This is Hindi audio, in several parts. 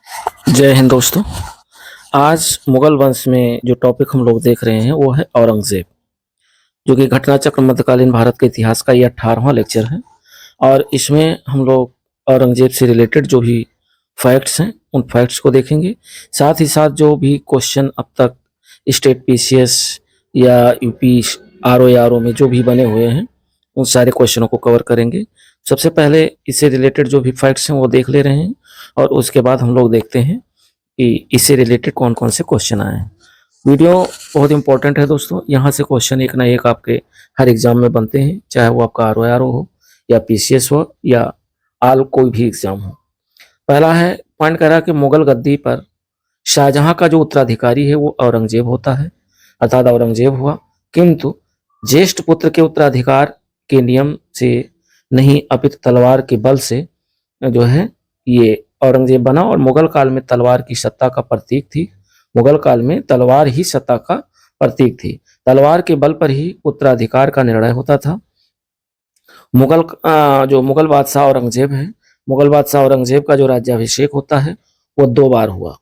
जय हिंद दोस्तों। आज मुगल वंश में जो टॉपिक हम लोग देख रहे हैं वो है औरंगजेब, जो कि घटना चक्र मध्यकालीन भारत के इतिहास का ये 18वां लेक्चर है। और इसमें हम लोग औरंगजेब से रिलेटेड जो भी फैक्ट्स हैं उन फैक्ट्स को देखेंगे। साथ ही साथ जो भी क्वेश्चन अब तक स्टेट पीसीएस या यूपी आरओ में जो भी बने हुए हैं उन सारे क्वेश्चनों को कवर करेंगे। सबसे पहले इससे रिलेटेड जो भी फैक्ट्स हैं वो देख ले रहे हैं और उसके बाद हम लोग देखते हैं कि इससे रिलेटेड कौन कौन से क्वेश्चन आए हैं। वीडियो बहुत इंपॉर्टेंट है दोस्तों, यहाँ से क्वेश्चन एक ना एक आपके हर एग्जाम में बनते हैं, चाहे वो आपका आरओ हो या पीसीएस हो या आल कोई भी एग्जाम हो। पहला है पॉइंट करा कि मुगल गद्दी पर शाहजहां का जो उत्तराधिकारी है वो औरंगजेब होता है, अर्थात औरंगजेब हुआ, किंतु ज्येष्ठ पुत्र के उत्तराधिकार के नियम से नहीं अपितु तलवार के बल से जो है ये औरंगजेब बना। और मुगल काल में तलवार की सत्ता का प्रतीक थी, मुगल काल में तलवार ही सत्ता का प्रतीक थी, तलवार के बल पर ही उत्तराधिकार का निर्णय होता था। जो मुगल बादशाह औरंगजेब है, मुगल बादशाह औरंगजेब का जो राज्याभिषेक होता है वो 2 बार हुआ।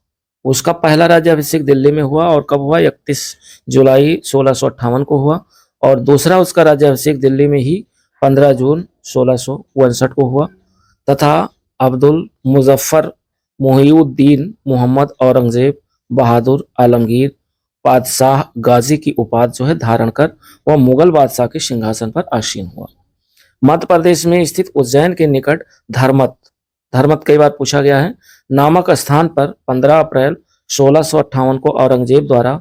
उसका पहला राज्याभिषेक दिल्ली में हुआ और कब हुआ, 31 जुलाई 1658 को हुआ। और दूसरा उसका राज्याभिषेक दिल्ली में ही 15 जून 1659 को हुआ। तथा अब्दुल मुजफ्फर मुहिउद्दीन मोहम्मद औरंगजेब बहादुर आलमगीर बादशाह गाजी की उपाधि जो है धारण कर वह मुगल बादशाह के सिंहासन पर आसीन हुआ। मध्य प्रदेश में स्थित उज्जैन के निकट धर्मत धर्मत कई बार पूछा गया है नामक स्थान पर 15 अप्रैल 1658 को औरंगजेब द्वारा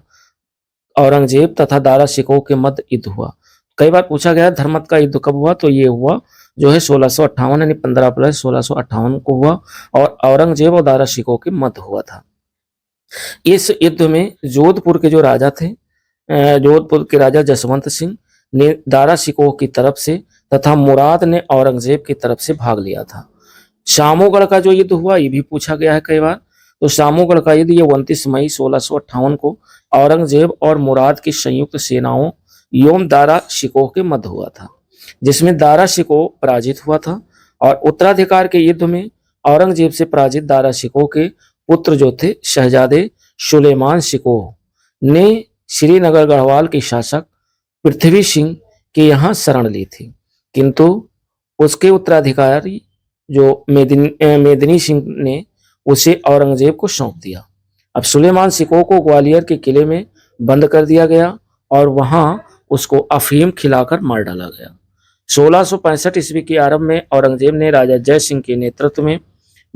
औरंगजेब तथा दारा शिकोह के मध्य युद्ध हुआ। कई बार पूछा गया धर्मत का युद्ध कब हुआ, तो ये हुआ जो है 1658 यानी 15 अप्रैल 1658 को हुआ और औरंगजेब और दारा शिकोह के मध्य हुआ था। इस युद्ध में जोधपुर के जो राजा थे, जोधपुर के राजा जसवंत सिंह ने दारा शिकोह की तरफ से तथा मुराद ने औरंगजेब की तरफ से भाग लिया था। शामोगढ़ का जो युद्ध हुआ ये भी पूछा गया है कई बार। तो शामोगढ़ का युद्ध ये 29 मई 1658 को औरंगजेब और मुराद की संयुक्त सेनाओं योम दारा शिकोह के मध्य हुआ था, जिसमें दारा शिकोह पराजित हुआ था। और उत्तराधिकार के युद्ध में औरंगजेब से पराजित दारा शिकोह के पुत्र जो थे शहजादे सुलेमान शिकोह ने श्रीनगर गढ़वाल के शासक पृथ्वी सिंह के यहाँ शरण ली थी, किंतु उसके उत्तराधिकारी जो मेदिनी सिंह ने उसे औरंगजेब को सौंप दिया। अब सुलेमान शिकोह को ग्वालियर के किले में बंद कर दिया गया और वहां उसको अफीम खिलाकर मार डाला गया। 1665 ईस्वी के आरंभ में औरंगजेब ने राजा जय सिंह के नेतृत्व में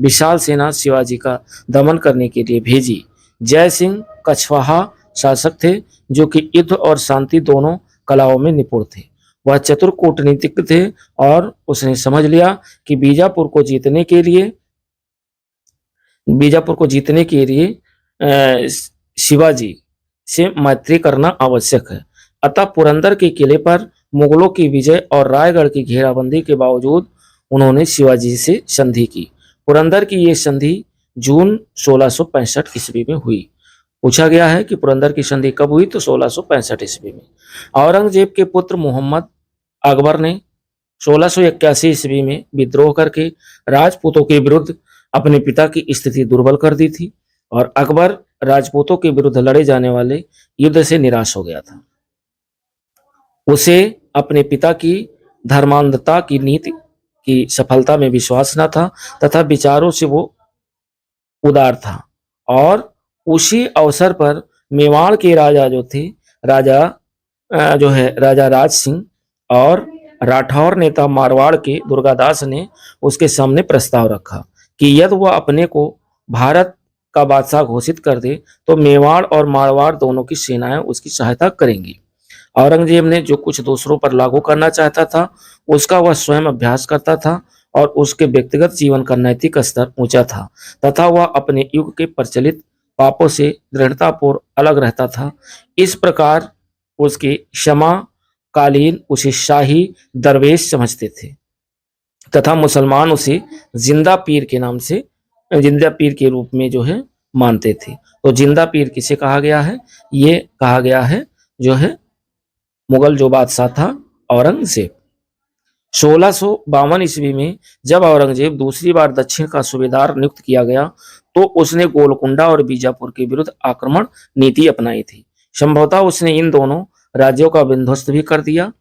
विशाल सेना शिवाजी का दमन करने के लिए भेजी। जय सिंह कछवाहा शासक थे जो कि युद्ध और शांति दोनों कलाओं में निपुण थे। वह चतुर कूटनीतिज्ञ थे और उसने समझ लिया कि बीजापुर को जीतने के लिए शिवाजी से मैत्री करना आवश्यक है। अतः पुरंदर के किले पर मुगलों की विजय और रायगढ़ की घेराबंदी के बावजूद उन्होंने शिवाजी से संधि की। पुरंदर की ये संधि जून 1665 ईस्वी में हुई। पूछा गया है कि पुरंदर की संधि कब हुई, तो 1665 ईस्वी में। औरंगजेब के पुत्र मोहम्मद अकबर ने 1681 ईस्वी में विद्रोह करके राजपूतों के विरुद्ध अपने पिता की स्थिति दुर्बल कर दी थी और अकबर राजपूतों के विरुद्ध लड़े जाने वाले युद्ध से निराश हो गया था। उसे अपने पिता की धर्मांधता की नीति की सफलता में विश्वास न था तथा विचारों से वो उदार था। और उसी अवसर पर मेवाड़ के राजा जो थे राजा राज सिंह और राठौर नेता मारवाड़ के दुर्गादास ने उसके सामने प्रस्ताव रखा कि यदि वह अपने को भारत का बादशाह घोषित कर दे तो मेवाड़ और मारवाड़ दोनों की सेनाएं उसकी सहायता करेंगी। औरंगजेब ने जो कुछ दूसरों पर लागू करना चाहता था उसका वह स्वयं अभ्यास करता था और उसके व्यक्तिगत जीवन का नैतिक स्तर ऊंचा था तथा वह अपने युग के प्रचलित पापों से दृढ़तापूर्वक अलग रहता था। इस प्रकार उसकी क्षमाकालीन उसे शाही दरवेश समझते थे तथा मुसलमान उसे जिंदा पीर के रूप में जो है मानते थे। तो जिंदा पीर किसे कहा गया है, ये कहा गया है जो है मुगल जो बादशाह था औरंगजेब। 1652 ईस्वी में जब औरंगजेब दूसरी बार दक्षिण का सूबेदार नियुक्त किया गया तो उसने गोलकुंडा और बीजापुर के विरुद्ध आक्रमण नीति अपनाई थी। संभवतः उसने इन दोनों राज्यों का विध्वंस भी कर दिया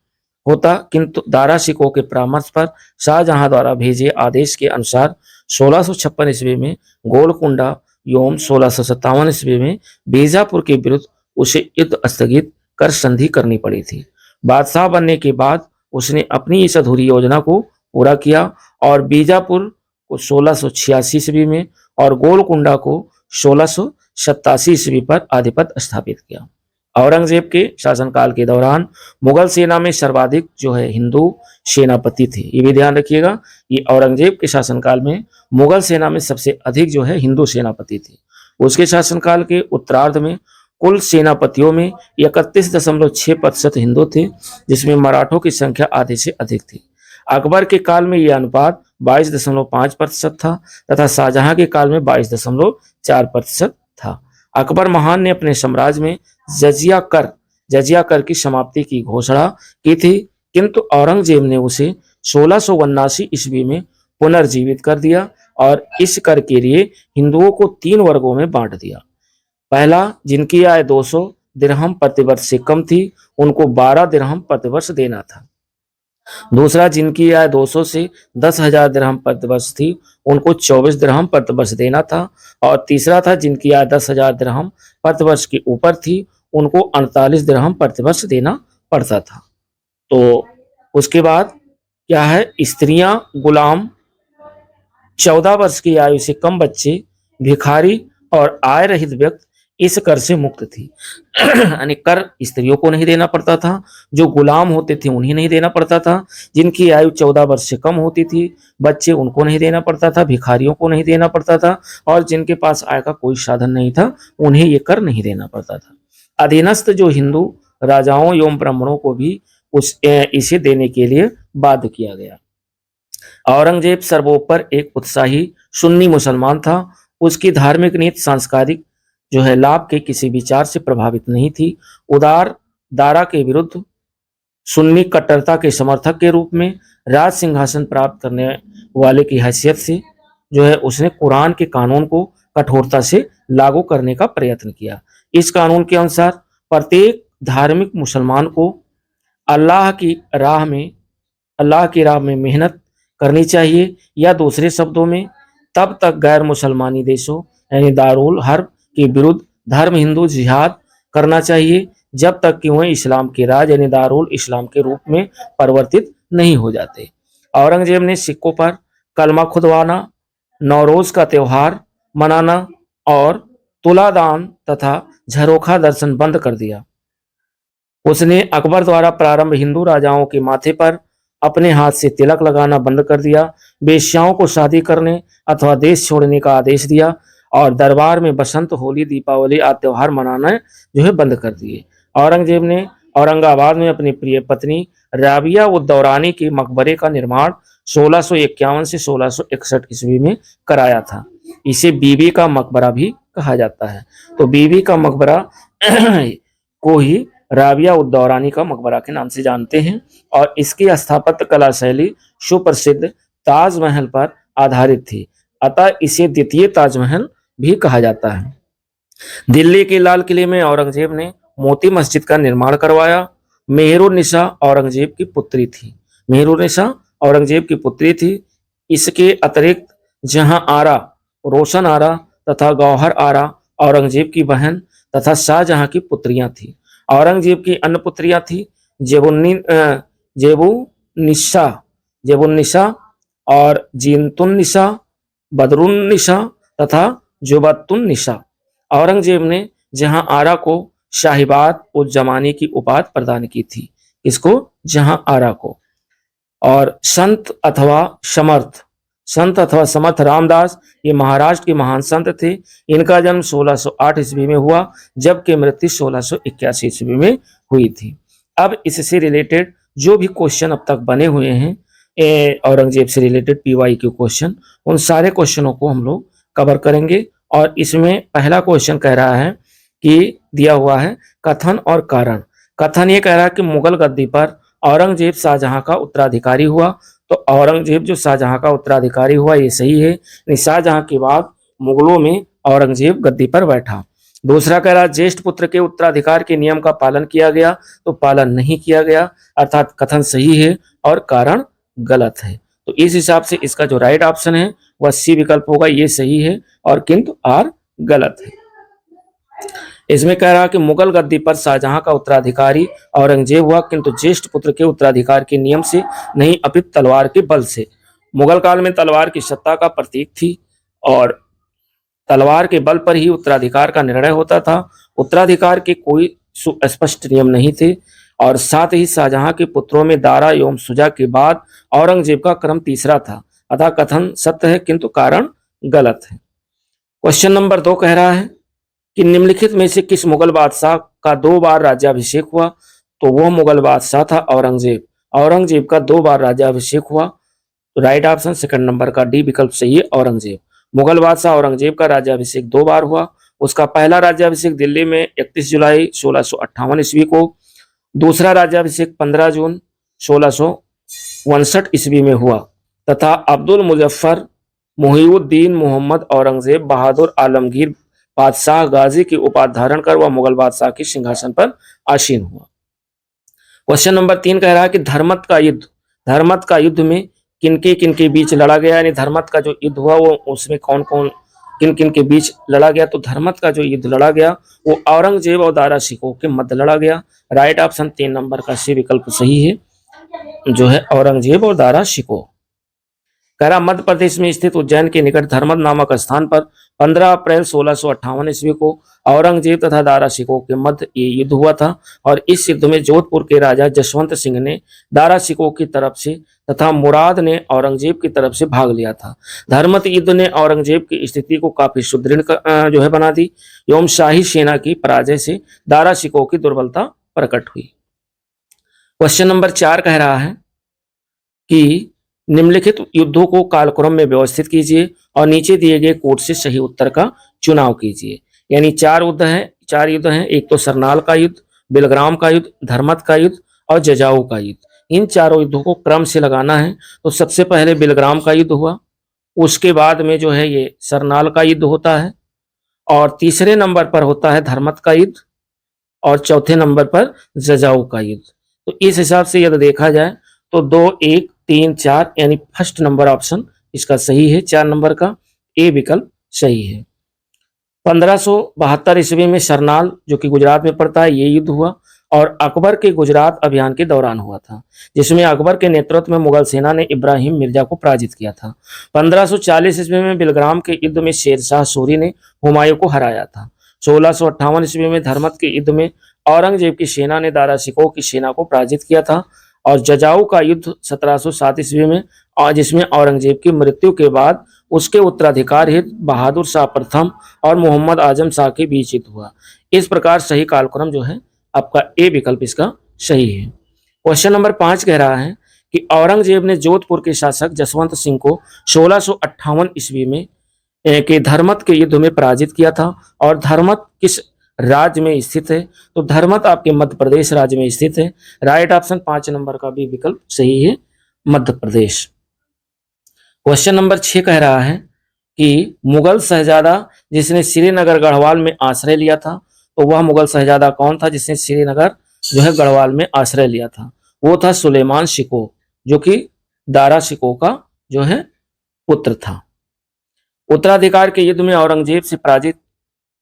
होता, किंतु दारा शिकोह के परामर्श पर शाहजहां द्वारा भेजे आदेश के अनुसार 1656 ईस्वी में गोलकुंडा एवं 1657 ईस्वी में बीजापुर के विरुद्ध उसे युद्ध स्थगित कर संधि करनी पड़ी थी। बादशाह बनने के बाद उसने अपनी इस अधूरी योजना को पूरा किया और बीजापुर को 1686 ईस्वी में और गोलकुंडा को 1687 ईस्वी पर आधिपत्य स्थापित किया। औरंगजेब के शासनकाल के दौरान मुगल सेना में सर्वाधिक जो है हिंदू सेनापति थे। ये भी ध्यान रखिएगा, ये औरंगजेब के शासनकाल में मुगल सेना में सबसे अधिक जो है हिंदू सेनापति थे। उसके शासनकाल के उत्तरार्ध में कुल सेनापतियों में 31.6% हिंदू थे, जिसमें मराठों की संख्या आधे से अधिक थी। अकबर के काल में यह अनुपात 22.5% था तथा शाहजहां के काल में 22.4% था। अकबर महान ने अपने साम्राज्य में जजिया कर की समाप्ति की घोषणा की थी, किंतु औरंगजेब ने उसे 1679 ईस्वी में पुनर्जीवित कर दिया और इस कर के लिए हिंदुओं को 3 वर्गों में बांट दिया। पहला, जिनकी आय 200 दिरहम प्रतिवर्ष से कम थी, उनको 12 दिरहम प्रतिवर्ष देना था। दूसरा, जिनकी आय 200 से 10,000 दिरहम प्रतिवर्ष थी, उनको 24 दिरहम प्रतिवर्ष देना था। और तीसरा था, जिनकी आय 10,000 दिरहम प्रतिवर्ष के ऊपर थी, उनको 48 दिरहम प्रतिवर्ष देना पड़ता था। तो उसके बाद क्या है, स्त्रियां, गुलाम, 14 वर्ष की आयु से कम बच्चे, भिखारी और आय रहित व्यक्ति इस कर से मुक्त थी। यानी कर स्त्रियों को नहीं देना पड़ता था, जो गुलाम होते थे उन्हें नहीं देना पड़ता था, जिनकी आयु 14 वर्ष से कम होती थी, बच्चे, उनको नहीं देना पड़ता था, भिखारियों को नहीं देना पड़ता था, और जिनके पास आय का कोई साधन नहीं था उन्हें ये कर नहीं देना पड़ता था। अधीनस्थ जो हिंदू राजाओं एवं ब्राह्मणों को भी इसे देने के लिए बाध्य किया गया। औरंगजेब सर्वोपर एक उत्साही सुन्नी मुसलमान था। उसकी धार्मिक नीति सांस्कृतिक जो है लाभ के किसी विचार से प्रभावित नहीं थी। उदार दारा के विरुद्ध सुन्नी कट्टरता के समर्थक के रूप में राज सिंहासन प्राप्त करने वाले की हैसियत से जो है उसने कुरान के कानून को कठोरता से लागू करने का प्रयत्न किया। इस कानून के अनुसार प्रत्येक धार्मिक मुसलमान को अल्लाह की राह में मेहनत करनी चाहिए, या दूसरे शब्दों में तब तक गैर मुसलमानी देशों यानी दारुल हर्ब के विरुद्ध धर्म हिंदू जिहाद करना चाहिए, जब तक कि वह इस्लाम के राज यानी दारुल इस्लाम के रूप में परिवर्तित नहीं हो जाते। औरंगजेब ने सिक्कों पर कलमा खुदवाना, नौरोज का त्योहार मनाना और तुलादान तथा झरोखा दर्शन बंद कर दिया। उसने अकबर द्वारा प्रारंभ हिंदू राजाओं के माथे पर अपने हाथ से तिलक लगाना बंद कर दिया, वेश्याओं को शादी करने अथवा देश छोड़ने का आदेश दिया और दरबार में बसंत, होली, दीपावली आदि त्योहार मनाना जो है बंद कर दिए। औरंगजेब ने औरंगाबाद में अपनी प्रिय पत्नी राबिया उद दौरानी के मकबरे का निर्माण 1651 से 1661 ईस्वी में कराया था। इसे बीबी का मकबरा भी कहा जाता है। तो बीबी का मकबरा को ही राबिया उद दौरानी का मकबरा के नाम से जानते हैं और इसकी स्थापत्य कला शैली सुप्रसिद्ध ताजमहल पर आधारित थी, अतः इसे द्वितीय ताजमहल भी कहा जाता है। दिल्ली के लाल किले में औरंगजेब ने मोती मस्जिद का निर्माण करवाया। मेहरुन्निसा औरंगजेब की पुत्री थी। मेहरुन्निसा औरंगजेब की पुत्री थी। इसके अतिरिक्त जहां आरा, रोशन आरा तथा गौहर आरा औरंगजेब की बहन तथा शाहजहां की पुत्रियां थी। औरंगजेब की अन्य पुत्रियां थी जेबुन्निसा और जीनतुन्निसा, बदरुन्निसा तथा जुबतुन्निसा। औरंगजेब ने जहां आरा को शाहीबाद उज जमानी की उपाधि प्रदान की थी, इसको जहां आरा को। और संत अथवा समर्थ रामदास ये महाराष्ट्र के महान संत थे। इनका जन्म 1608 ईस्वी में हुआ, जबकि मृत्यु 1681 ईस्वी में हुई थी। अब इससे रिलेटेड जो भी क्वेश्चन अब तक बने हुए हैं औरंगजेब से रिलेटेड PYQ क्वेश्चन, उन सारे क्वेश्चनों को हम लोग कवर करेंगे। और इसमें पहला क्वेश्चन कह रहा है कि दिया हुआ है कथन और कारण। कथन ये कह रहा है कि मुगल गद्दी पर औरंगजेब शाहजहां का उत्तराधिकारी हुआ। तो औरंगजेब जो शाहजहां का उत्तराधिकारी हुआ ये सही है। शाहजहां के बाद मुगलों में औरंगजेब गद्दी पर बैठा। दूसरा कह रहा ज्येष्ठ पुत्र के उत्तराधिकार के नियम का पालन किया गया, तो पालन नहीं किया गया, अर्थात कथन सही है और कारण गलत है। तो इस हिसाब से इसका जो राइट ऑप्शन है वह सी विकल्प होगा, ये सही है और किंतु आर गलत है। इसमें कह रहा कि मुगल गद्दी पर शाहजहां का उत्तराधिकारी औरंगजेब हुआ, किंतु ज्येष्ठ पुत्र के उत्तराधिकार के नियम से नहीं अपितु तलवार के बल से। मुगल काल में तलवार की सत्ता का प्रतीक थी और तलवार के बल पर ही उत्तराधिकार का निर्णय होता था। उत्तराधिकार के कोई सुस्पष्ट नियम नहीं थे और साथ ही शाहजहां के पुत्रों में दारा एवं शुजा के बाद औरंगजेब का क्रम तीसरा था। अतः कथन सत्य है किंतु कारण गलत है। क्वेश्चन नंबर 2 कह रहा है कि निम्नलिखित में से किस मुगल बादशाह का 2 बार राज्याभिषेक हुआ, तो वह मुगल बादशाह था औरंगजेब। औरंगजेब का 2 बार राज्याभिषेक हुआ, तो राइट ऑप्शन सेकंड नंबर का डी विकल्प सही है, औरंगजेब। मुगल बादशाह औरंगजेब का राज्याभिषेक 2 बार हुआ। उसका पहला राज्याभिषेक दिल्ली में 31 जुलाई 1658 ईस्वी को, दूसरा राज्याभिषेक 15 जून 1659 ईस्वी में हुआ तथा अब्दुल मुजफ्फर मुहिउद्दीन मोहम्मद औरंगजेब बहादुर आलमगीर बादशाह गाजी की उपाधि धारण कर वह मुगल बादशाह के सिंहासन पर आसीन हुआ। क्वेश्चन नंबर 3 कह रहा है कि धर्मत का युद्ध में किनके बीच लड़ा गया, यानी धर्मत का जो युद्ध हुआ वो उसमें कौन कौन किन के बीच लड़ा गया, तो धर्मत का जो युद्ध लड़ा गया वो औरंगजेब और दारा शिकोह के मध्य लड़ा गया। राइट ऑप्शन 3 नंबर का सी विकल्प सही है, जो है औरंगजेब और दारा शिकोह। कह रहा मध्य प्रदेश में स्थित उज्जैन के निकट धर्मत नामक स्थान पर 15 अप्रैल 1658 ईस्वी को औरंगजेब तथा दारा शिकोह के मध्य ये युद्ध हुआ था और इस युद्ध में जोधपुर के राजा जसवंत सिंह ने दारा शिकोह की तरफ से तथा मुराद ने औरंगजेब की तरफ से भाग लिया था। धर्मत युद्ध ने औरंगजेब की स्थिति को काफी सुदृढ़ जो है बना दी एवं शाही सेना की पराजय से दारा शिकोह की दुर्बलता प्रकट हुई। क्वेश्चन नंबर 4 कह रहा है कि निम्नलिखित युद्धों को कालक्रम में व्यवस्थित कीजिए और नीचे दिए गए कोड से सही उत्तर का चुनाव कीजिए। यानी 4 युद्ध हैं, एक तो सरनाल का युद्ध, बिलग्राम का युद्ध, धर्मत का युद्ध और जजाऊ का युद्ध। इन चारों युद्धों को क्रम से लगाना है। तो सबसे पहले बिलग्राम का युद्ध हुआ, उसके बाद में जो है ये सरनाल का युद्ध होता है और तीसरे नंबर पर होता है धर्मत का युद्ध और चौथे नंबर पर जजाऊ का युद्ध। तो इस हिसाब से यदि देखा जाए तो 2, 1, 3, 4 यानी फर्स्ट नंबर ऑप्शन इसका सही है, 4 नंबर का ए विकल्प सही है। 1572 ईस्वी में सरनाल जो कि गुजरात में पड़ता है ये युद्ध हुआ और अकबर के गुजरात अभियान के दौरान हुआ था, जिसमें अकबर के नेतृत्व में मुगल सेना ने इब्राहिम मिर्जा को पराजित किया था। 1540 ईस्वी में बिलग्राम के युद्ध में शेरशाह सूरी ने हुमायूं को हराया था। 1658 ईस्वी में धर्मत के युद्ध में औरंगजेब की सेना ने दारा शिकोह की सेना को पराजित किया था और जजाऊ का युद्ध 1707 ईस्वी में जिसमें औरंगजेब की मृत्यु के बाद उसके उत्तराधिकार हित बहादुर शाह प्रथम और मोहम्मद आजम शाह के बीच युद्ध हुआ। इस प्रकार सही कालक्रम जो है आपका ए विकल्प इसका सही है। क्वेश्चन नंबर 5 कह रहा है कि औरंगजेब ने जोधपुर के शासक जसवंत सिंह को 1658 ईस्वी में के धर्मत के युद्ध में पराजित किया था और धर्मत किस राज्य में स्थित है, तो धर्मत आपके मध्य प्रदेश राज्य में स्थित है। राइट ऑप्शन 5 नंबर का भी विकल्प सही है, मध्य प्रदेश। क्वेश्चन नंबर 6 कह रहा है कि मुगल शहजादा जिसने श्रीनगर गढ़वाल में आश्रय लिया था, तो वह मुगल शहजादा कौन था जिसने श्रीनगर जो है गढ़वाल में आश्रय लिया था, वो था सुलेमान शिकोह, जो कि दारा शिकोह का जो है पुत्र था। उत्तराधिकार के युद्ध में औरंगजेब से पराजित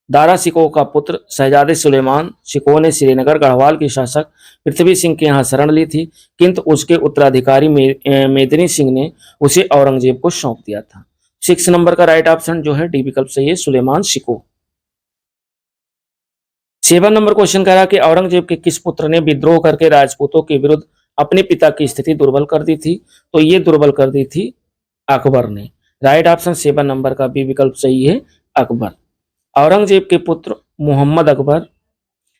दारा शिकोह का पुत्र शहजादे सुलेमान शिकोह ने श्रीनगर गढ़वाल के शासक पृथ्वी सिंह के यहाँ शरण ली थी, किंतु उसके उत्तराधिकारी मेदिनी सिंह ने उसे औरंगजेब को सौंप दिया था। 6 नंबर का राइट ऑप्शन जो है डी विकल्प सही है, सुलेमान शिकोह। 7 नंबर क्वेश्चन कह रहा कि औरंगजेब के किस पुत्र ने विद्रोह करके राजपूतों के विरुद्ध अपने पिता की स्थिति दुर्बल कर दी थी, तो ये दुर्बल कर दी थी अकबर ने। राइट ऑप्शन 7 नंबर का बी विकल्प सही है, अकबर। औरंगजेब के पुत्र मोहम्मद अकबर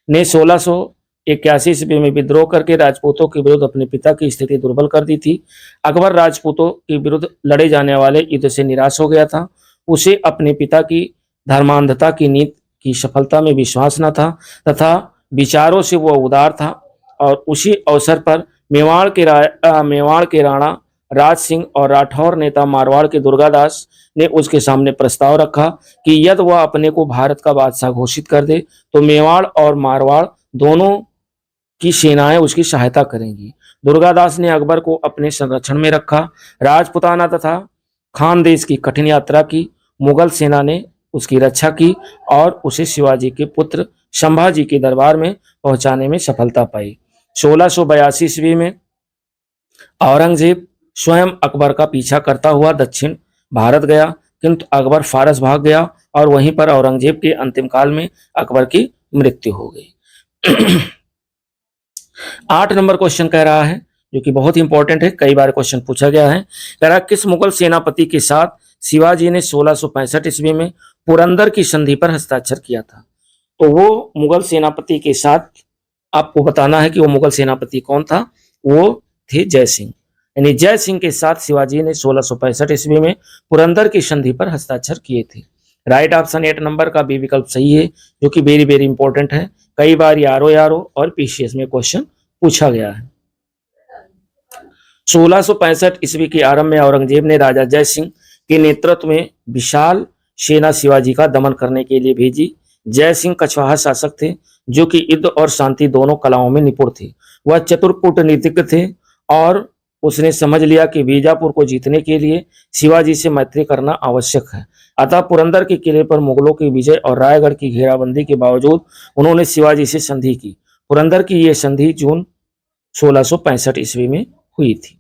ने 1681 ईस्वी में विद्रोह करके राजपूतों के विरुद्ध अपने पिता की स्थिति दुर्बल कर दी थी। अकबर राजपूतों के विरुद्ध लड़े जाने वाले युद्ध से निराश हो गया था। उसे अपने पिता की धर्मांधता की नीति की सफलता में विश्वास न था तथा विचारों से वह उदार था और उसी अवसर पर मेवाड़ के राणा राज सिंह और राठौर नेता मारवाड़ के दुर्गादास ने उसके सामने प्रस्ताव रखा कि यदि वह अपने को भारत का बादशाह घोषित कर दे तो मेवाड़ और मारवाड़ दोनों की सेनाएं उसकी सहायता करेंगी। दुर्गादास ने अकबर को अपने संरक्षण में रखा। राजपुताना तथा खानदेश की कठिन यात्रा की। मुगल सेना ने उसकी रक्षा की और उसे शिवाजी के पुत्र संभाजी के दरबार में पहुंचाने में सफलता पाई। 1682 ईस्वी में औरंगजेब स्वयं अकबर का पीछा करता हुआ दक्षिण भारत गया, किंतु अकबर फारस भाग गया और वहीं पर औरंगजेब के अंतिम काल में अकबर की मृत्यु हो गई। 8 नंबर क्वेश्चन कह रहा है, जो कि बहुत इंपॉर्टेंट है, कई बार क्वेश्चन पूछा गया है। कह रहा किस मुगल सेनापति के साथ शिवाजी ने 1665 ईस्वी में पुरंदर की संधि पर हस्ताक्षर किया था? तो वो मुगल सेनापति के साथ आपको बताना है कि वो मुगल सेनापति कौन था। वो थे जय सिंह, यानी जय सिंह के साथ शिवाजी ने 1665 ईस्वी में पुरंदर की संधि पर हस्ताक्षर किए थे। राइट ऑप्शन 8 नंबर का बी विकल्प सही है, जो कि वेरी वेरी इंपॉर्टेंट है। कई बार यारो यारो और पीसीएस में क्वेश्चन पूछा गया है। 1665 ईस्वी के आरंभ में औरंगजेब ने राजा जय सिंह के नेतृत्व में विशाल सेना शिवाजी का दमन करने के लिए भेजी। जय सिंह कछवाहा शासक थे, जो कि युद्ध और शांति दोनों कलाओं में निपुण थे। वह चतुर कूटनीतिज्ञ थे और उसने समझ लिया कि बीजापुर को जीतने के लिए शिवाजी से मैत्री करना आवश्यक है। अतः पुरंदर के किले पर मुगलों की विजय और रायगढ़ की घेराबंदी के बावजूद उन्होंने शिवाजी से संधि की। पुरंदर की यह संधि जून 1665 ईस्वी में हुई थी।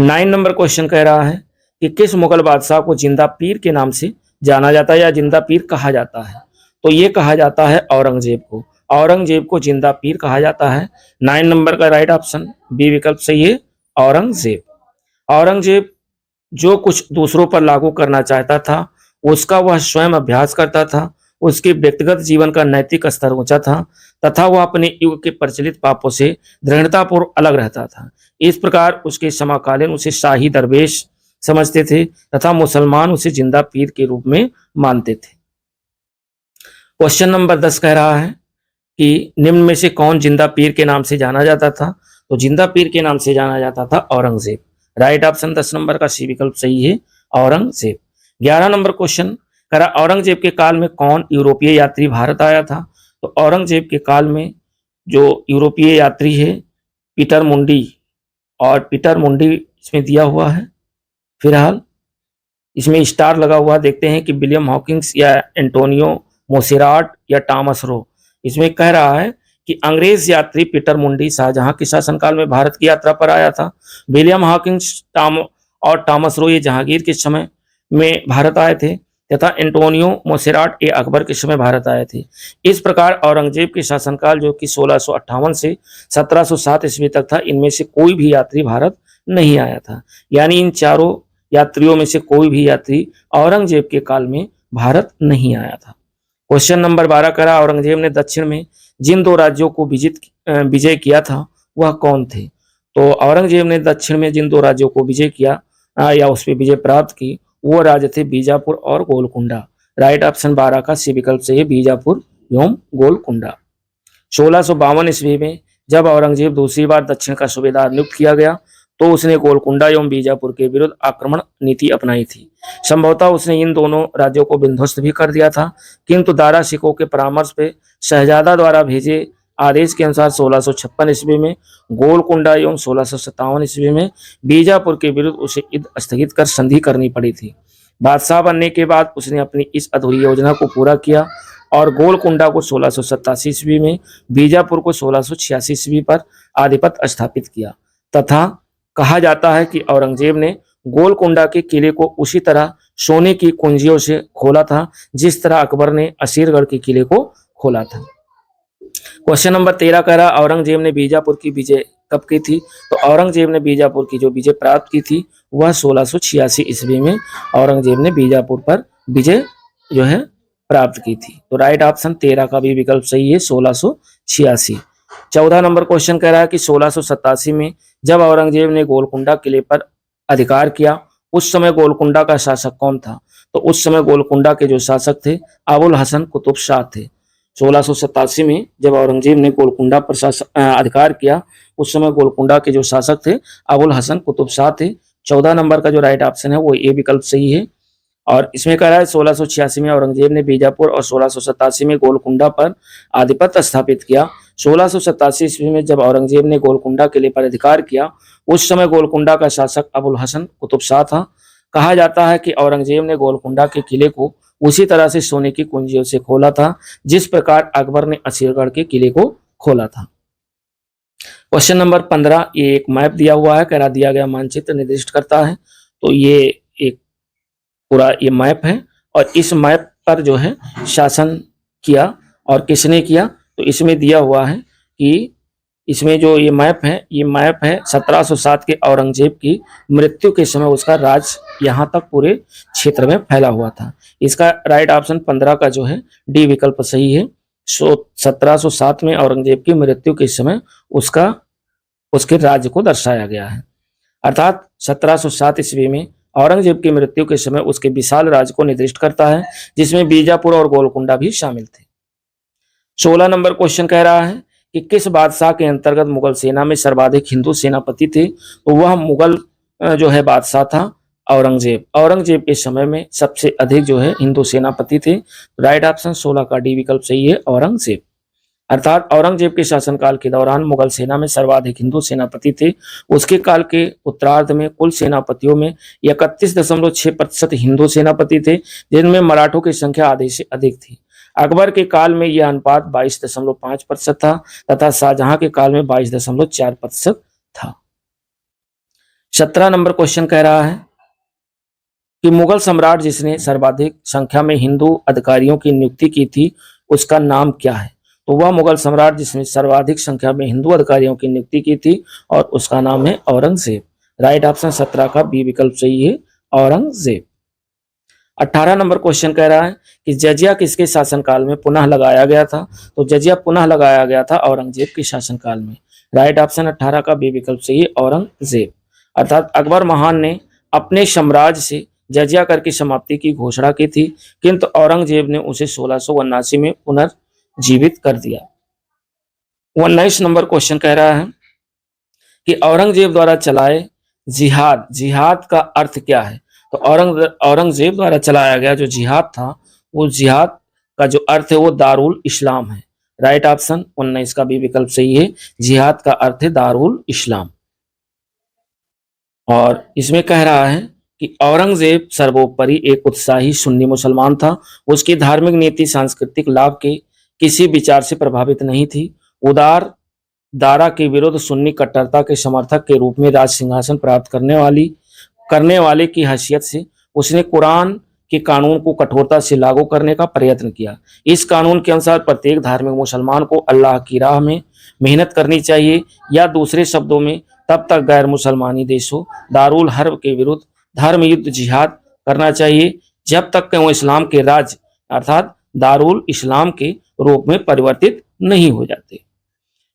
9 नंबर क्वेश्चन कह रहा है कि किस मुगल बादशाह को जिंदा पीर के नाम से जाना जाता है या जिंदा पीर कहा जाता है? तो ये कहा जाता है औरंगजेब को। औरंगजेब को जिंदा पीर कहा जाता है। 9 नंबर का राइट ऑप्शन बी विकल्प सही है, औरंगजेब। औरंगजेब जो कुछ दूसरों पर लागू करना चाहता था उसका वह स्वयं अभ्यास करता था। उसके व्यक्तिगत जीवन का नैतिक स्तर ऊंचा था तथा वह अपने युग के प्रचलित पापों से दृढ़तापूर्वक अलग रहता था। इस प्रकार उसके समकालीन उसे शाही दरवेश समझते थे तथा मुसलमान उसे जिंदा पीर के रूप में मानते थे। क्वेश्चन नंबर 10 कह रहा है कि निम्न में से कौन जिंदा पीर के नाम से जाना जाता था? तो जिंदा पीर के नाम से जाना जाता था औरंगजेब। राइट ऑप्शन 10 नंबर का सी विकल्प सही है, औरंगजेब। 11 नंबर क्वेश्चन करा औरंगजेब के काल में कौन यूरोपीय यात्री भारत आया था? तो औरंगजेब के काल में जो यूरोपीय यात्री है पीटर मुंडी, और पीटर मुंडी इसमें दिया हुआ है, फिलहाल इसमें स्टार लगा हुआ। देखते हैं कि विलियम हॉकिंस या एंटोनियो मोसेराट या टॉमस रो। इसमें कह रहा है कि अंग्रेज यात्री पीटर मुंडी शाहजहां के शासनकाल में भारत की यात्रा पर आया था। विलियम हॉकिंस और टॉमस रो ये जहांगीर के समय में भारत आए थे तथा एंटोनियो मोसेराट ये अकबर के समय भारत आए थे। इस प्रकार औरंगजेब के शासनकाल जो कि 1658 से 1707 ईस्वी तक था, इनमें से कोई भी यात्री भारत नहीं आया था। यानी इन चारों यात्रियों में से कोई भी यात्री औरंगजेब के काल में भारत नहीं आया था। क्वेश्चन नंबर 12 करा औरंगजेब ने दक्षिण में जिन 2 राज्यों को विजय किया था वह कौन थे? तो औरंगजेब ने दक्षिण में जिन 2 राज्यों को विजय किया या उस पर विजय प्राप्त की वो राज्य थे बीजापुर और गोलकुंडा। राइट ऑप्शन 12 का सी विकल्प से है, बीजापुर एवं गोलकुंडा। 1652 ईस्वी में जब औरंगजेब दूसरी बार दक्षिण का सूबेदार नियुक्त किया गया तो उसने गोलकुंडा एवं बीजापुर के विरुद्ध आक्रमण नीति अपनाई थी। संभवतः उसने इन दोनों राज्यों को विध्वस्त भी कर दिया था, किंतु दारा सिकों के परामर्श पे शहजादा द्वारा भेजे आदेश के अनुसार 1656 ईस्वी में गोलकुंडा एवं 1657 ईस्वी में बीजापुर के विरुद्ध उसे युद्ध स्थगित कर संधि करनी पड़ी थी। बादशाह बनने के बाद उसने अपनी इस अधूरी योजना को पूरा किया और गोलकुंडा को 1687 ईस्वी में, बीजापुर को 1686 ईस्वी पर आधिपत्य स्थापित किया तथा कहा जाता है कि औरंगजेब ने गोलकुंडा के किले को उसी तरह सोने की कुंजियों से खोला था जिस तरह अकबर ने असीरगढ़ के किले को खोला था। क्वेश्चन नंबर 13 कह रहा औरंगजेब ने बीजापुर की विजय कब की थी? तो औरंगजेब ने बीजापुर की जो विजय प्राप्त की थी वह 1686 ईस्वी में औरंगजेब ने बीजापुर पर विजय जो है प्राप्त की थी। तो राइट ऑप्शन 13 का भी विकल्प सही है, 1686। 14 नंबर क्वेश्चन कह रहा है कि 1687 में जब औरंगजेब ने गोलकुंडा किले पर अधिकार किया उस समय गोलकुंडा का शासक कौन था? तो उस समय गोलकुंडा के जो शासक थे अबुल हसन कुतुब शाह थे। 1687 में जब औरंगजेब ने गोलकुंडा पर अधिकार किया उस समय गोलकुंडा के जो शासक थे अबुल हसन कुतुब शाह थे। 14 नंबर का जो राइट ऑप्शन है वो ए विकल्प सही है। और इसमें कह रहा है 1686 में औरंगजेब ने बीजापुर और 1687 में गोलकुंडा पर आधिपत्य स्थापित किया। 1687 ईस्वी में जब औरंगजेब ने गोलकुंडा किले पर अधिकार किया, उस समय गोलकुंडा का शासक अबुल हसन कुतुब शाह था। कहा जाता है कि औरंगजेब ने गोलकुंडा के किले को उसी तरह से सोने की कुंजियों से खोला था जिस प्रकार अकबर ने असीरगढ़ के किले को खोला था। क्वेश्चन नंबर 15, ये एक मैप दिया हुआ है, कह रहा दिया गया मानचित्र निर्दिष्ट करता है। तो ये एक पूरा ये मैप है और इस मैप पर जो है शासन किया और किसने किया, तो इसमें दिया हुआ है कि इसमें जो ये मैप है 1707 के औरंगजेब की मृत्यु के समय उसका राज यहाँ तक पूरे क्षेत्र में फैला हुआ था। इसका राइट ऑप्शन 15 का जो है डी विकल्प सही है। 1707 में औरंगजेब की मृत्यु के समय उसके राज्य को दर्शाया गया है, अर्थात 1707 ईस्वी में औरंगजेब की मृत्यु के समय उसके विशाल राज्य को निर्दिष्ट करता है, जिसमें बीजापुर और गोलकुंडा भी शामिल थे। 16 नंबर क्वेश्चन कह रहा है कि किस बादशाह के अंतर्गत मुगल सेना में सर्वाधिक हिंदू सेनापति थे, तो वह मुगल जो है बादशाह था औरंगजेब। औरंगजेब के समय में सबसे अधिक जो है हिंदू सेनापति थे। राइट ऑप्शन 16 का डी विकल्प सही है, औरंगजेब। अर्थात औरंगजेब के शासनकाल के दौरान मुगल सेना में सर्वाधिक हिंदू सेनापति थे। उसके काल के उत्तरार्ध में कुल सेनापतियों में 31.6% हिंदू सेनापति थे, जिनमें मराठों की संख्या आधे से अधिक थी। अकबर के काल में यह अनुपात 22.5% था तथा शाहजहां के काल में 22.4% था। 17 नंबर क्वेश्चन कह रहा है कि मुगल सम्राट जिसने सर्वाधिक संख्या में हिंदू अधिकारियों की नियुक्ति की थी उसका नाम क्या है, तो वह मुगल सम्राट जिसने सर्वाधिक संख्या में हिंदू अधिकारियों की नियुक्ति की थी और उसका नाम है औरंगजेब। राइट ऑप्शन 17 का बी विकल्प सही है, औरंगजेब। 18 नंबर क्वेश्चन कह रहा है कि जजिया किसके शासनकाल में पुनः लगाया गया था, तो जजिया पुनः लगाया गया था औरंगजेब के शासनकाल में। राइट ऑप्शन 18 का बी विकल्प सही है, औरंगजेब। अर्थात अकबर महान ने अपने साम्राज्य से जजिया कर की समाप्ति की घोषणा की थी, किंतु औरंगजेब ने उसे 1679 में पुनर्जीवित कर दिया। 19 नंबर क्वेश्चन कह रहा है कि औरंगजेब द्वारा चलाए जिहाद का अर्थ क्या है, तो औरंगजेब द्वारा चलाया गया जो जिहाद था, वो जिहाद का जो अर्थ है वो दारुल इस्लाम है। राइट ऑप्शन 19 का भी विकल्प सही है, जिहाद का अर्थ है दारुल इस्लाम। और इसमें कह रहा है कि औरंगजेब सर्वोपरि एक उत्साही सुन्नी मुसलमान था। उसकी धार्मिक नीति सांस्कृतिक लाभ के किसी विचार से प्रभावित नहीं थी। उदार दारा के विरुद्ध सुन्नी कट्टरता के समर्थक के रूप में राज सिंहासन प्राप्त करने वाले की हैसियत से उसने कुरान के कानून को कठोरता से लागू करने का प्रयत्न किया। इस कानून के अनुसार प्रत्येक धार्मिक मुसलमान को अल्लाह की राह में मेहनत करनी चाहिए, या दूसरे शब्दों में तब तक गैर मुसलमानी देशों दारुल हर्ब के विरुद्ध धर्म युद्ध जिहाद करना चाहिए जब तक कि वो इस्लाम के राज्य अर्थात दारुल इस्लाम के रूप में परिवर्तित नहीं हो जाते।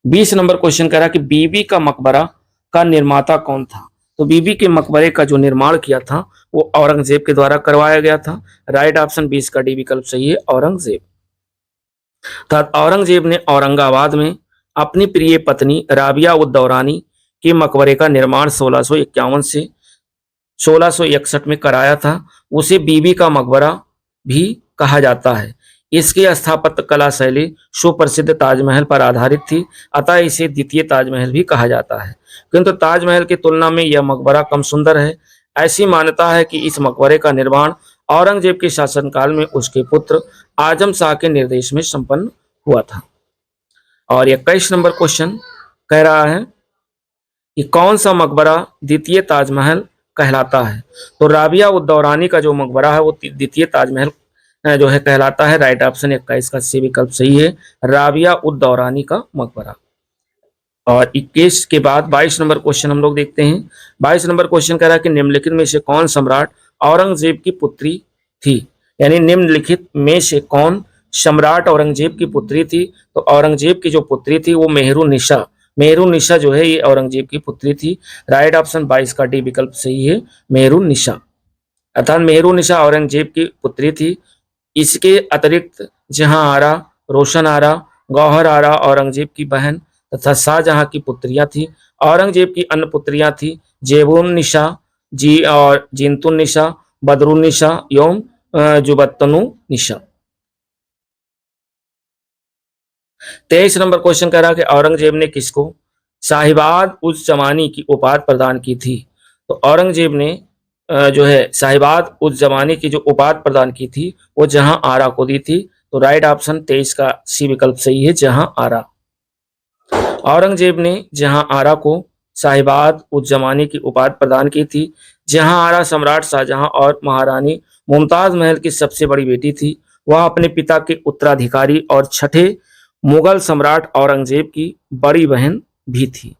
20 नंबर क्वेश्चन कह रहा कि बीबी का मकबरा का निर्माता कौन था, तो बीबी के मकबरे का जो निर्माण किया था वो औरंगजेब के द्वारा करवाया गया था। राइट ऑप्शन 20 का डी विकल्प सही है, औरंगजेब। औरंगजेब ने औरंगाबाद में अपनी प्रिय पत्नी राबिया उद दौरानी के मकबरे का निर्माण 1651 से 1661 में कराया था। उसे बीबी का मकबरा भी कहा जाता है। इसकी स्थापत्य कला शैली सुप्रसिद्ध ताजमहल पर आधारित थी, अतः इसे द्वितीय ताजमहल भी कहा जाता है, किंतु ताजमहल की तुलना में यह मकबरा कम सुंदर है। ऐसी मान्यता है कि इस मकबरे का निर्माण औरंगजेब के शासनकाल में उसके पुत्र आजम शाह के निर्देश में संपन्न हुआ था। और 21 नंबर क्वेश्चन कह रहा है कि कौन सा मकबरा द्वितीय ताजमहल कहलाता है, तो राबिया उद दौरानी का जो मकबरा है वो द्वितीय ताजमहल जो है कहलाता है। राइट ऑप्शन 21 का सी विकल्प सही है, राबिया उद दौरानी का मकबरा। और 21 के बाद 22 नंबर क्वेश्चन हम लोग देखते हैं। 22 नंबर क्वेश्चन कह रहा है कि निम्नलिखित में से कौन सम्राट औरंगजेब की पुत्री थी, यानी निम्नलिखित में से कौन सम्राट औरंगजेब की पुत्री थी, तो औरंगजेब की जो पुत्री थी वो मेहरुन्निसा जो है ये औरंगजेब की पुत्री थी। राइट ऑप्शन 22 का डी विकल्प सही है, मेहरुन्निसा। अर्थात मेहरुन्निसा औरंगजेब की पुत्री थी। इसके अतिरिक्त जहां आरा, रोशन आरा, गौहर आरा औरंगजेब की बहन तथा शाहजहां की पुत्रियां थी। औरंगजेब की अन्य पुत्रियां थी जेबुन्निसा, जी और जीनतुन निशा, बदरुन निशा एवं जुबत्तनु निशा। 23 नंबर क्वेश्चन कह रहा कि औरंगजेब ने किसको साहिबाद उज जमानी की उपाधि प्रदान की थी। तो औरंगजेब ने जो है साहिबाद उज जमानी की जो उपाधि प्रदान की थी वो जहां आरा को दी थी। तो राइट ऑप्शन 23 का सी विकल्प सही है, जहां आरा। औरंगजेब ने जहां आरा को साहिबाद उज जमानी की उपाधि प्रदान की थी। जहां आरा सम्राट शाहजहां और महारानी मुमताज महल की सबसे बड़ी बेटी थी। वह अपने पिता के उत्तराधिकारी और छठे मुगल सम्राट औरंगजेब की बड़ी बहन भी थी।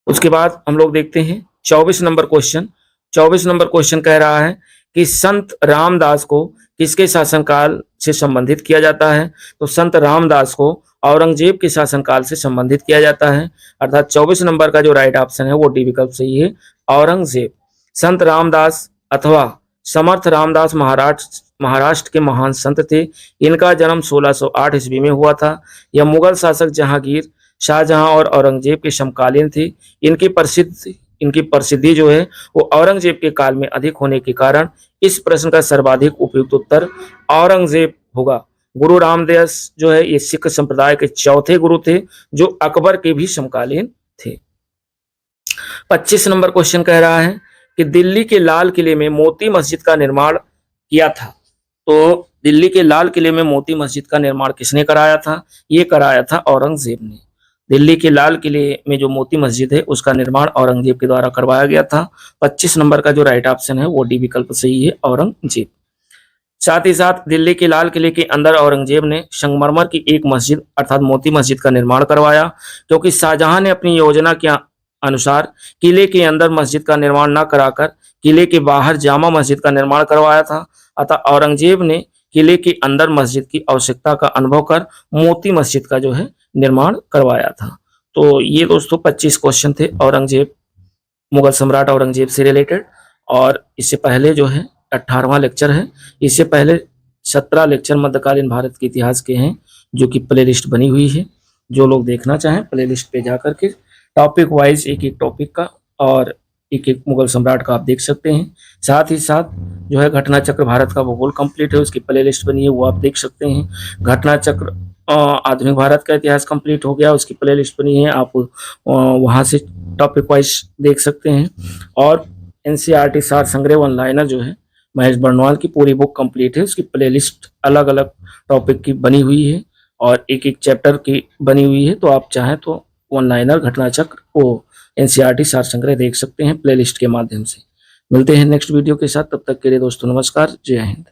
उसके बाद हम लोग देखते हैं 24 नंबर क्वेश्चन। 24 नंबर क्वेश्चन कह रहा है कि संत रामदास को किसके शासनकाल से संबंधित किया जाता है। तो संत रामदास को औरंगजेब के शासनकाल से संबंधित किया जाता है, अर्थात 24 नंबर का जो राइट ऑप्शन है वो डी विकल्प सही है, औरंगजेब। संत रामदास अथवा समर्थ रामदास महाराष्ट्र के महान संत थे। इनका जन्म 1608 ईस्वी में हुआ था। यह मुगल शासक जहांगीर, शाहजहां और औरंगजेब के समकालीन थे। इनकी प्रसिद्धि जो है वो औरंगजेब के काल में अधिक होने के कारण इस प्रश्न का सर्वाधिक उपयुक्त उत्तर औरंगजेब होगा। गुरु रामदास जो है ये सिख संप्रदाय के चौथे गुरु थे जो अकबर के भी समकालीन थे। 25 नंबर क्वेश्चन कह रहा है कि दिल्ली के लाल किले में मोती मस्जिद का निर्माण किया था। तो दिल्ली के लाल किले में मोती मस्जिद का निर्माण किसने कराया था? ये कराया था औरंगजेब ने। दिल्ली के लाल किले में जो मोती मस्जिद है उसका निर्माण औरंगजेब के द्वारा करवाया गया था। 25 नंबर का जो राइट ऑप्शन है वो डी विकल्प सही है, औरंगजेब। साथ ही साथ दिल्ली के लाल किले के अंदर औरंगजेब ने संगमरमर की एक मस्जिद अर्थात मोती मस्जिद का निर्माण करवाया, क्योंकि शाहजहां ने अपनी योजना के अनुसार किले के अंदर मस्जिद का निर्माण न कराकर किले के बाहर जामा मस्जिद का निर्माण करवाया था। अतः औरंगजेब ने किले के अंदर मस्जिद की आवश्यकता का अनुभव कर मोती मस्जिद का जो है निर्माण करवाया था। तो ये दोस्तों 25 क्वेश्चन थे औरंगजेब, मुगल सम्राट औरंगजेब से रिलेटेड। और इससे पहले जो है 18वां लेक्चर है। इससे पहले 17 लेक्चर मध्यकालीन भारत के इतिहास के हैं जो कि प्ले लिस्ट बनी हुई है। जो लोग देखना चाहें प्ले लिस्ट पे जाकर के टॉपिक वाइज एक एक टॉपिक का और एक एक मुगल सम्राट का आप देख सकते हैं। साथ ही साथ जो है घटना चक्र भारत का भूगोल कंप्लीट है, उसकी प्ले लिस्ट बनी है, वो आप देख सकते हैं। घटना चक्र आधुनिक भारत का इतिहास कंप्लीट हो गया, उसकी प्ले लिस्ट बनी है, आप वहां से टॉपिक वाइज देख सकते हैं। और एनसीईआरटी सार संग्रह वन लाइनर जो है महेश बर्नवाल की पूरी बुक कंप्लीट है, उसकी प्ले लिस्ट अलग अलग टॉपिक की बनी हुई है और एक एक चैप्टर की बनी हुई है। तो आप चाहें तो वन लाइनर, घटना चक्र, वो एनसीईआरटी सार संग्रह देख सकते हैं प्लेलिस्ट के माध्यम से। मिलते हैं नेक्स्ट वीडियो के साथ, तब तक के लिए दोस्तों नमस्कार, जय हिंद।